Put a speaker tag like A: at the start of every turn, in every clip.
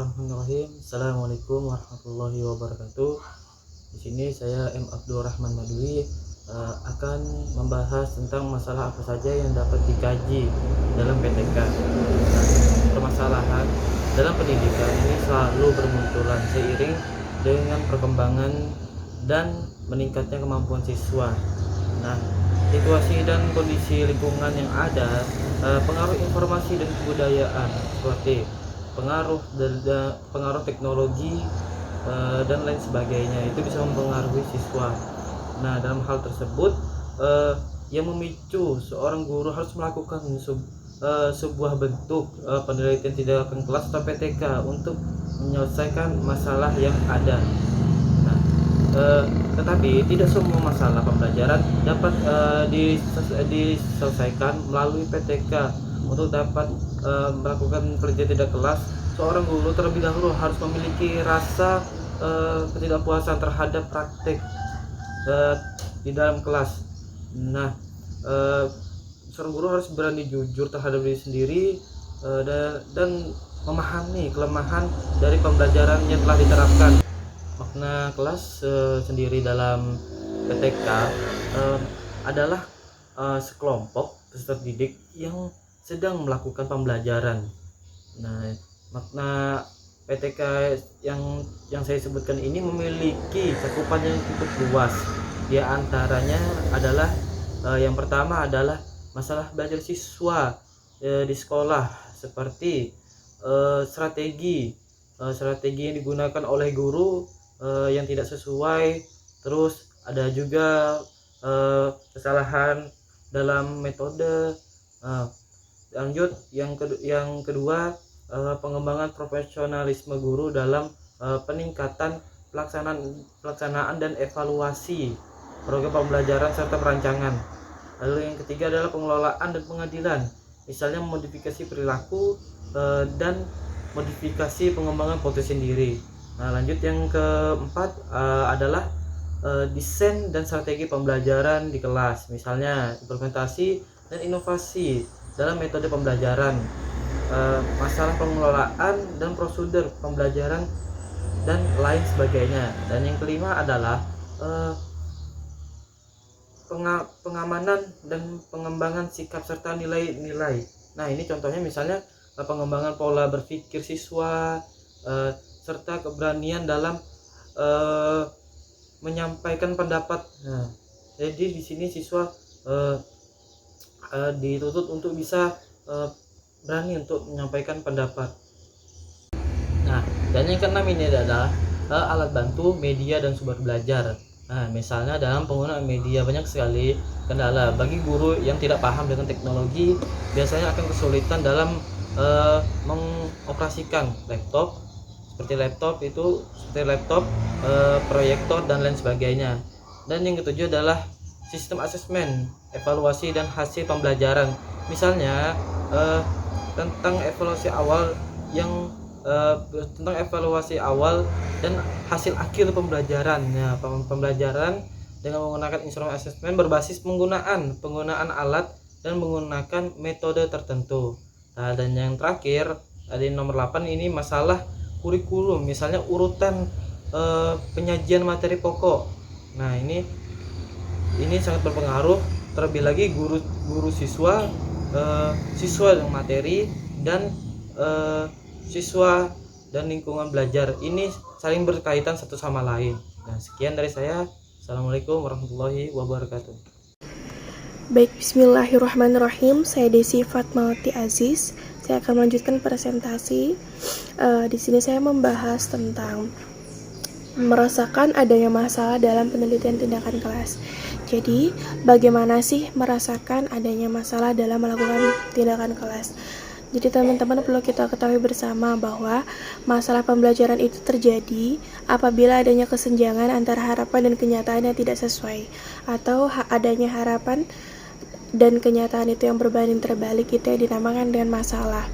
A: Bismillahirrahmanirrahim. Assalamualaikum warahmatullahi wabarakatuh. Di sini saya M. Abdurrahman Madui akan membahas tentang masalah apa saja yang dapat dikaji dalam PTK. Nah, permasalahan dalam pendidikan ini selalu bermunculan seiring dengan perkembangan dan meningkatnya kemampuan siswa. Nah, situasi dan kondisi lingkungan yang ada, pengaruh informasi dan kebudayaan seperti pengaruh teknologi dan lain sebagainya itu bisa mempengaruhi siswa. Nah, dalam hal tersebut yang memicu seorang guru harus melakukan sebuah bentuk penelitian tindakan kelas atau PTK untuk menyelesaikan masalah yang ada. Nah, tetapi tidak semua masalah pembelajaran dapat diselesaikan melalui PTK. Untuk dapat melakukan kerja tidak kelas, seorang guru terlebih dahulu harus memiliki rasa ketidakpuasan terhadap praktek di dalam kelas. Nah, seorang guru harus berani jujur terhadap diri sendiri dan memahami kelemahan dari pembelajaran yang telah diterapkan. Makna kelas sendiri dalam PTK adalah sekelompok peserta didik yang sedang melakukan pembelajaran. Nah, makna PTK yang saya sebutkan ini memiliki cakupan yang cukup luas. Di antaranya adalah yang pertama adalah masalah belajar siswa di sekolah, seperti strategi yang digunakan oleh guru yang tidak sesuai. Terus ada juga kesalahan dalam metode. Lanjut, yang kedua, pengembangan profesionalisme guru dalam peningkatan pelaksanaan dan evaluasi program pembelajaran serta perancangan. Lalu yang ketiga adalah pengelolaan dan pengadilan, misalnya modifikasi perilaku dan modifikasi pengembangan potensi sendiri. Nah, lanjut yang keempat adalah desain dan strategi pembelajaran di kelas, misalnya implementasi dan inovasi dalam metode pembelajaran, masalah pengelolaan dan prosedur pembelajaran dan lain sebagainya. Dan yang kelima adalah pengamanan dan pengembangan sikap serta nilai-nilai. Nah, ini contohnya misalnya pengembangan pola berpikir siswa serta keberanian dalam menyampaikan pendapat. Nah, jadi di sini siswa dituntut untuk bisa berani untuk menyampaikan pendapat. Nah, dan yang keenam ini adalah alat bantu, media dan sumber belajar. Nah, misalnya dalam penggunaan media banyak sekali kendala. Bagi guru yang tidak paham dengan teknologi, biasanya akan kesulitan dalam mengoperasikan laptop, proyektor dan lain sebagainya. Dan yang ketujuh adalah sistem asesmen, evaluasi dan hasil pembelajaran. Misalnya tentang evaluasi awal dan hasil akhir pembelajaran. Nah, pembelajaran dengan menggunakan instrumen asesmen berbasis penggunaan alat dan menggunakan metode tertentu. Nah, dan yang terakhir ada nomor 8 ini masalah kurikulum, misalnya urutan penyajian materi pokok. Nah, ini sangat berpengaruh, terlebih lagi guru siswa dan materi dan siswa dan lingkungan belajar ini saling berkaitan satu sama lain. Nah, sekian dari saya. Assalamualaikum warahmatullahi wabarakatuh.
B: Baik, bismillahirrahmanirrahim. Saya Desi Fatmawati Aziz. Saya akan melanjutkan presentasi. Di sini saya membahas tentang merasakan adanya masalah dalam penelitian tindakan kelas. Jadi, bagaimana sih merasakan adanya masalah dalam melakukan tindakan kelas? Jadi teman-teman perlu kita ketahui bersama bahwa masalah pembelajaran itu terjadi apabila adanya kesenjangan antara harapan dan kenyataan yang tidak sesuai, atau adanya harapan dan kenyataan itu yang berbanding terbalik, itu yang dinamakan dengan masalah.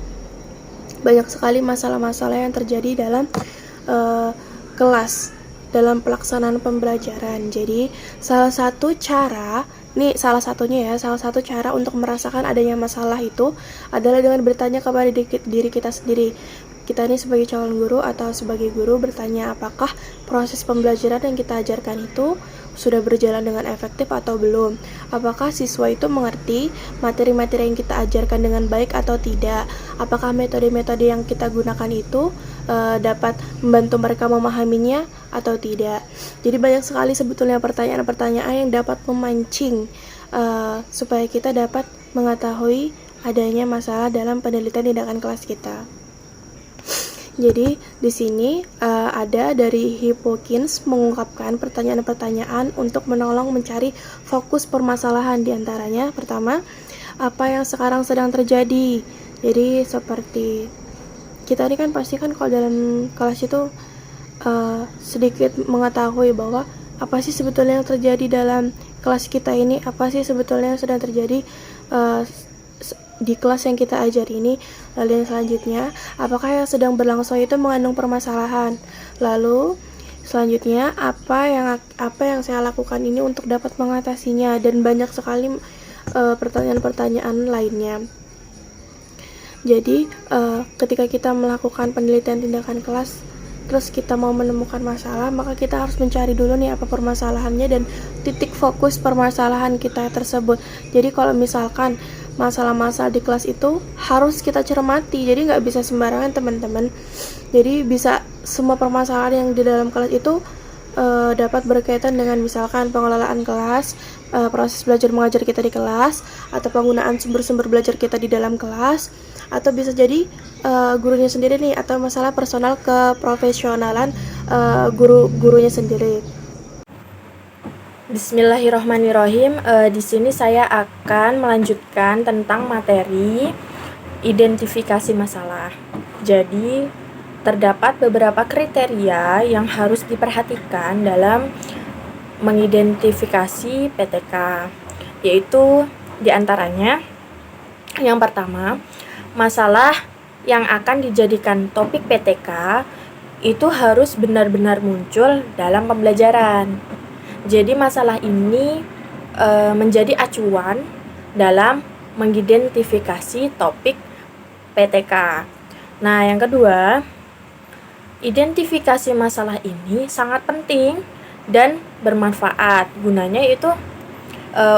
B: Banyak sekali masalah-masalah yang terjadi dalam kelas, dalam pelaksanaan pembelajaran. Jadi salah satu cara untuk merasakan adanya masalah itu adalah dengan bertanya kepada diri kita sendiri, kita ini sebagai calon guru atau sebagai guru bertanya apakah proses pembelajaran yang kita ajarkan itu sudah berjalan dengan efektif atau belum. Apakah siswa itu mengerti materi-materi yang kita ajarkan dengan baik atau tidak. Apakah metode-metode yang kita gunakan itu dapat membantu mereka memahaminya atau tidak. Jadi banyak sekali sebetulnya pertanyaan-pertanyaan yang dapat memancing supaya kita dapat mengetahui adanya masalah dalam penelitian tindakan kelas kita. Jadi di sini ada dari Hippokins mengungkapkan pertanyaan-pertanyaan untuk menolong mencari fokus permasalahan, diantaranya pertama, apa yang sekarang sedang terjadi. Jadi seperti kita ini kan pasti kan kalau dalam kelas itu sedikit mengetahui bahwa apa sih sebetulnya yang terjadi dalam kelas kita ini, apa sih sebetulnya yang sedang terjadi di kelas yang kita ajar ini. Lalu yang selanjutnya, apakah yang sedang berlangsung itu mengandung permasalahan. Lalu selanjutnya, apa yang saya lakukan ini untuk dapat mengatasinya, dan banyak sekali pertanyaan-pertanyaan lainnya. Jadi ketika kita melakukan penelitian tindakan kelas, terus kita mau menemukan masalah, maka kita harus mencari dulu nih apa permasalahannya dan titik fokus permasalahan kita tersebut. Jadi kalau misalkan masalah-masalah di kelas itu harus kita cermati, jadi nggak bisa sembarangan teman-teman. Jadi bisa semua permasalahan yang di dalam kelas itu dapat berkaitan dengan misalkan pengelolaan kelas, proses belajar mengajar kita di kelas, atau penggunaan sumber-sumber belajar kita di dalam kelas, atau bisa jadi gurunya sendiri nih, atau masalah personal keprofesionalan gurunya sendiri.
C: Bismillahirrahmanirrahim. Di sini saya akan melanjutkan tentang materi identifikasi masalah. Jadi terdapat beberapa kriteria yang harus diperhatikan dalam mengidentifikasi PTK, yaitu diantaranya yang pertama, masalah yang akan dijadikan topik PTK itu harus benar-benar muncul dalam pembelajaran. Jadi masalah ini menjadi acuan dalam mengidentifikasi topik PTK. Nah, yang kedua, identifikasi masalah ini sangat penting dan bermanfaat. Gunanya itu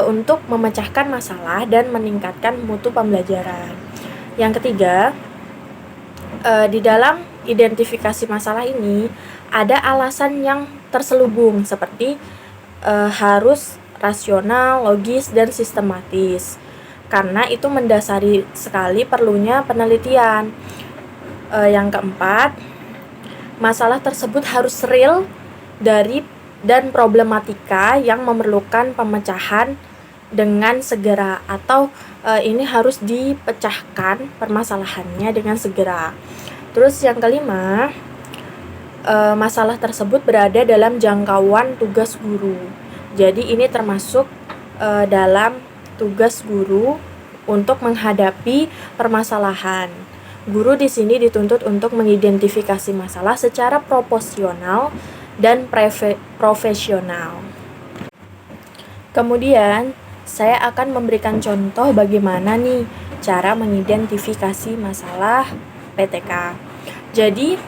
C: untuk memecahkan masalah dan meningkatkan mutu pembelajaran. Yang ketiga, di dalam identifikasi masalah ini ada alasan yang terselubung seperti harus rasional, logis, dan sistematis, karena itu mendasari sekali perlunya penelitian. Yang keempat, masalah tersebut harus real dan problematika yang memerlukan pemecahan dengan segera, atau ini harus dipecahkan permasalahannya dengan segera. Terus yang kelima, masalah tersebut berada dalam jangkauan tugas guru. Jadi ini termasuk dalam tugas guru untuk menghadapi permasalahan. Guru di sini dituntut untuk mengidentifikasi masalah secara proporsional dan profesional. Kemudian saya akan memberikan contoh bagaimana nih cara mengidentifikasi masalah PTK. Jadi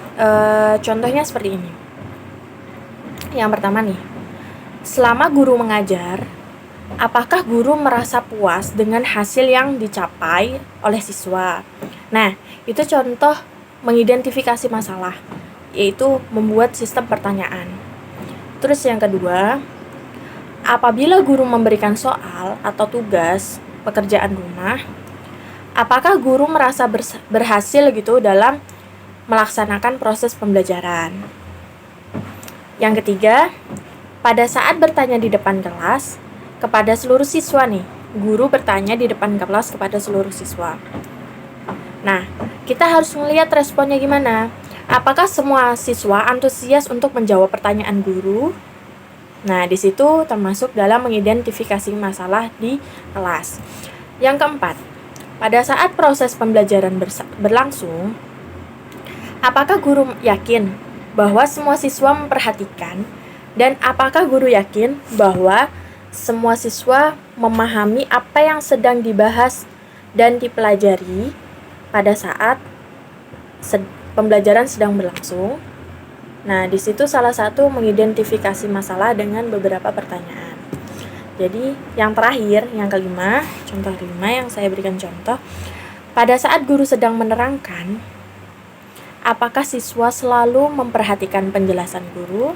C: contohnya seperti ini. Yang pertama nih, selama guru mengajar, apakah guru merasa puas dengan hasil yang dicapai oleh siswa? Nah, itu contoh mengidentifikasi masalah, yaitu membuat sistem pertanyaan. Terus yang kedua, apabila guru memberikan soal atau tugas pekerjaan rumah, apakah guru merasa berhasil gitu dalam melaksanakan proses pembelajaran? Yang ketiga, pada saat bertanya di depan kelas kepada seluruh siswa nih, guru bertanya di depan kelas kepada seluruh siswa. Nah, kita harus melihat responnya gimana. Apakah semua siswa antusias untuk menjawab pertanyaan guru? Nah, di situ termasuk dalam mengidentifikasi masalah di kelas. Yang keempat, pada saat proses pembelajaran berlangsung, apakah guru yakin bahwa semua siswa memperhatikan, dan apakah guru yakin bahwa semua siswa memahami apa yang sedang dibahas dan dipelajari pada saat pembelajaran sedang berlangsung. Nah, di situ salah satu mengidentifikasi masalah dengan beberapa pertanyaan. Jadi, yang terakhir, yang kelima, contoh kelima yang saya berikan contoh, pada saat guru sedang menerangkan, apakah siswa selalu memperhatikan penjelasan guru?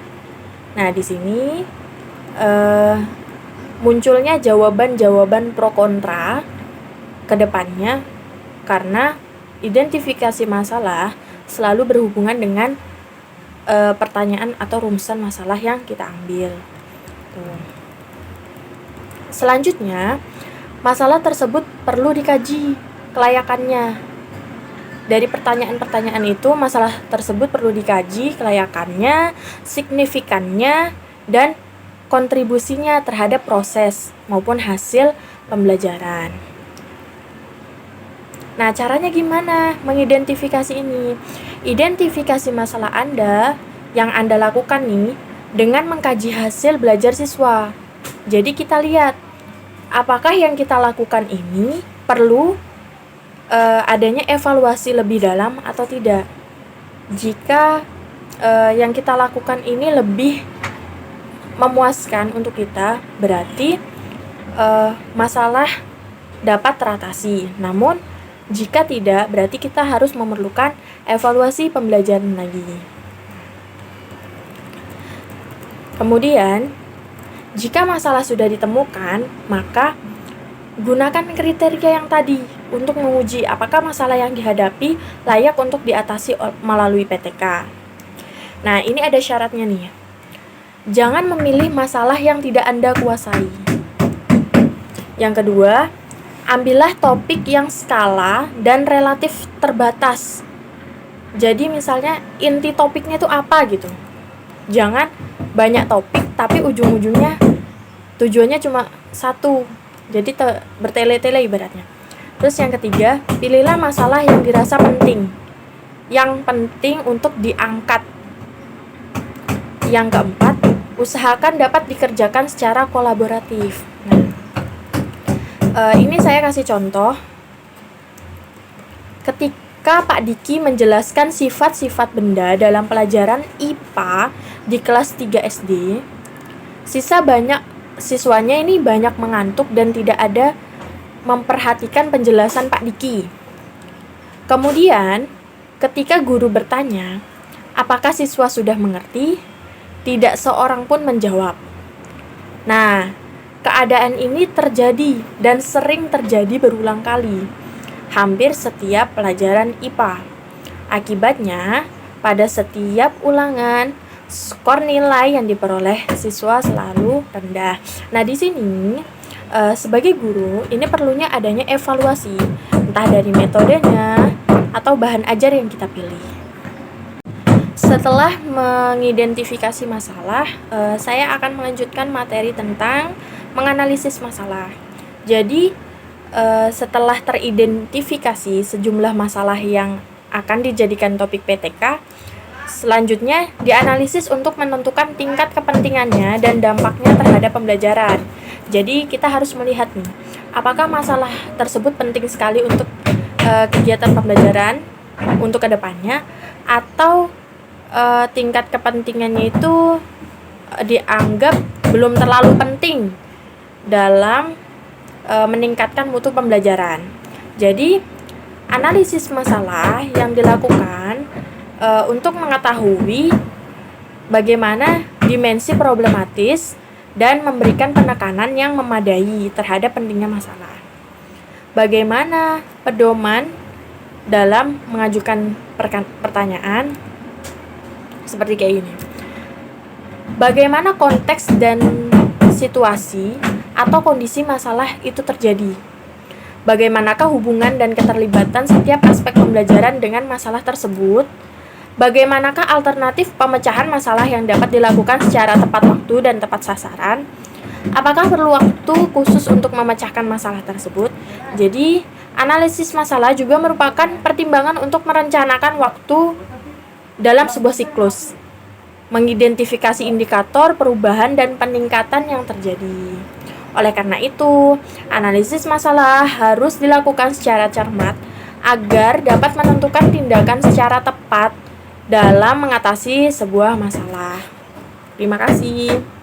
C: Nah, di sini munculnya jawaban-jawaban pro kontra ke depannya karena identifikasi masalah selalu berhubungan dengan pertanyaan atau rumusan masalah yang kita ambil. Tuh. Selanjutnya, masalah tersebut perlu dikaji kelayakannya. Dari pertanyaan-pertanyaan itu, masalah tersebut perlu dikaji kelayakannya, signifikannya, dan kontribusinya terhadap proses maupun hasil pembelajaran. Nah, caranya gimana mengidentifikasi ini? Identifikasi masalah Anda yang Anda lakukan nih dengan mengkaji hasil belajar siswa. Jadi kita lihat apakah yang kita lakukan ini perlu adanya evaluasi lebih dalam atau tidak. Jika yang kita lakukan ini lebih memuaskan untuk kita, berarti masalah dapat teratasi. Namun jika tidak, berarti kita harus memerlukan evaluasi pembelajaran lagi. Kemudian, jika masalah sudah ditemukan, maka gunakan kriteria yang tadi untuk menguji apakah masalah yang dihadapi layak untuk diatasi melalui PTK. Nah, ini ada syaratnya nih. Jangan memilih masalah yang tidak Anda kuasai. Yang kedua, ambillah topik yang skala dan relatif terbatas. Jadi misalnya inti topiknya itu apa gitu. Jangan banyak topik tapi ujung-ujungnya tujuannya cuma satu. Jadi bertele-tele ibaratnya. Terus yang ketiga, pilihlah masalah yang dirasa penting. Yang penting untuk diangkat. Yang keempat, usahakan dapat dikerjakan secara kolaboratif. Ini saya kasih contoh. Ketika Pak Diki menjelaskan sifat-sifat benda dalam pelajaran IPA di kelas 3 SD, siswanya ini banyak mengantuk dan tidak ada memperhatikan penjelasan Pak Diki. Kemudian, ketika guru bertanya, apakah siswa sudah mengerti? Tidak seorang pun menjawab. Nah, keadaan ini terjadi dan sering terjadi berulang kali, hampir setiap pelajaran IPA. Akibatnya, pada setiap ulangan, skor nilai yang diperoleh siswa selalu rendah. Nah, di sini sebagai guru, ini perlunya adanya evaluasi, entah dari metodenya atau bahan ajar yang kita pilih. Setelah mengidentifikasi masalah, saya akan melanjutkan materi tentang menganalisis masalah. Jadi, setelah teridentifikasi sejumlah masalah yang akan dijadikan topik PTK, selanjutnya dianalisis untuk menentukan tingkat kepentingannya dan dampaknya terhadap pembelajaran. Jadi, kita harus melihat nih, apakah masalah tersebut penting sekali untuk kegiatan pembelajaran untuk kedepannya, atau tingkat kepentingannya itu dianggap belum terlalu penting dalam meningkatkan mutu pembelajaran. Jadi, analisis masalah yang dilakukan untuk mengetahui bagaimana dimensi problematis dan memberikan penekanan yang memadai terhadap pentingnya masalah. Bagaimana pedoman dalam mengajukan pertanyaan seperti kayak gini. Bagaimana konteks dan situasi atau kondisi masalah itu terjadi? Bagaimanakah hubungan dan keterlibatan setiap aspek pembelajaran dengan masalah tersebut? Bagaimanakah alternatif pemecahan masalah yang dapat dilakukan secara tepat waktu dan tepat sasaran? Apakah perlu waktu khusus untuk memecahkan masalah tersebut? Jadi, analisis masalah juga merupakan pertimbangan untuk merencanakan waktu dalam sebuah siklus, mengidentifikasi indikator perubahan dan peningkatan yang terjadi. Oleh karena itu, analisis masalah harus dilakukan secara cermat agar dapat menentukan tindakan secara tepat dalam mengatasi sebuah masalah. Terima kasih.